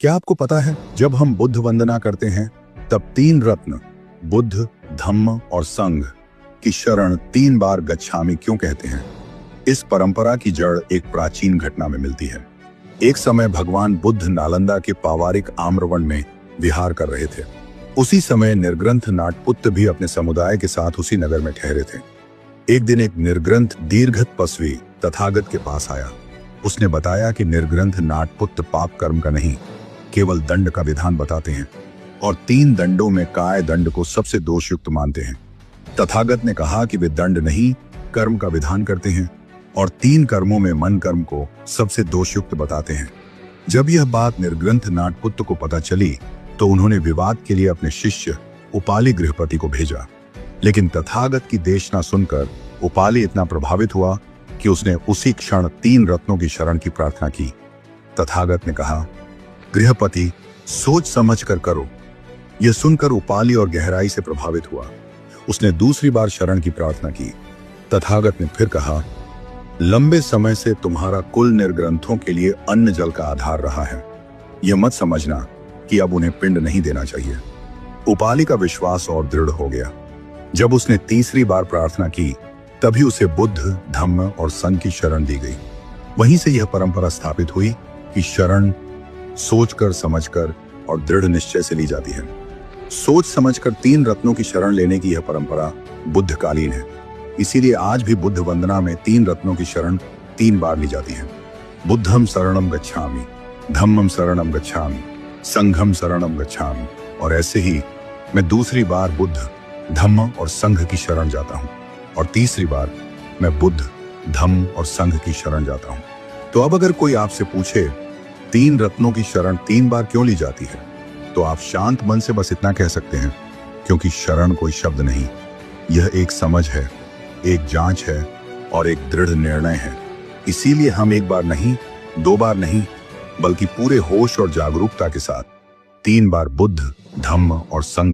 क्या आपको पता है, जब हम बुद्ध वंदना करते हैं तब तीन रत्न बुद्ध, धम्म और संघ की शरण 3 बार गच्छामि क्यों कहते हैं? इस परंपरा की जड़ एक प्राचीन घटना में मिलती है। एक समय भगवान बुद्ध नालंदा के पावारिक आम्रवण में विहार कर रहे थे। उसी समय निर्ग्रंथ नाटपुत्र भी अपने समुदाय के साथ उसी नगर में ठहरे थे। एक दिन एक निर्ग्रंथ दीर्घ तपस्वी तथागत के पास आया। उसने बताया कि निर्ग्रंथ नाटपुत्र पाप कर्म का नहीं, केवल दंड का विधान बताते हैं और 3 दंडों में काय दंड को सबसे दोषयुक्त मानते हैं। तथागत ने कहा कि वे दंड नहीं, कर्म का विधान करते हैं और 3 कर्मों में मन कर्म को सबसे दोषयुक्त बताते हैं। जब यह बात निर्ग्रंथ नाटपुत्र को पता चली तो उन्होंने विवाद के लिए अपने शिष्य उपाली गृहपति को भेजा। लेकिन तथागत की देशना सुनकर उपाली इतना प्रभावित हुआ कि उसने उसी क्षण 3 रत्नों की शरण की प्रार्थना की। तथागत ने कहा, गृहपति, सोच समझ कर करो। यह सुनकर उपाली और गहराई से प्रभावित हुआ। उसने दूसरी बार शरण की प्रार्थना की। तथागत ने फिर कहा, लंबे समय से तुम्हारा कुल निर्ग्रंथों के लिए अन्न जल का आधार रहा है। यह मत समझना कि अब उन्हें पिंड नहीं देना चाहिए। उपाली का विश्वास और दृढ़ हो गया। जब उसने तीसरी बार प्रार्थना की तभी उसे बुद्ध, धम्म और संघ की शरण दी गई। वहीं से यह परंपरा स्थापित हुई कि शरण सोचकर, समझकर और दृढ़ निश्चय से ली जाती है। सोच समझकर 3 रत्नों की शरण लेने की यह परंपरा बुद्धकालीन है। इसीलिए आज भी बुद्ध वंदना में 3 रत्नों की शरण 3 बार ली जाती है। बुद्धम शरणम गच्छामि, धम्मम शरणम गच्छामि, संघम शरणम गच्छामि। और ऐसे ही मैं दूसरी बार बुद्ध, धम्म और संघ की शरण जाता हूँ और तीसरी बार मैं बुद्ध, धम्म और संघ की शरण जाता हूँ। तो अब अगर कोई आपसे पूछे 3 रत्नों की शरण 3 बार क्यों ली जाती है, तो आप शांत मन से बस इतना कह सकते हैं, क्योंकि शरण कोई शब्द नहीं, यह एक समझ है, एक जांच है और एक दृढ़ निर्णय है। इसीलिए हम 1 बार नहीं, 2 बार नहीं, बल्कि पूरे होश और जागरूकता के साथ 3 बार बुद्ध, धम्म और संघ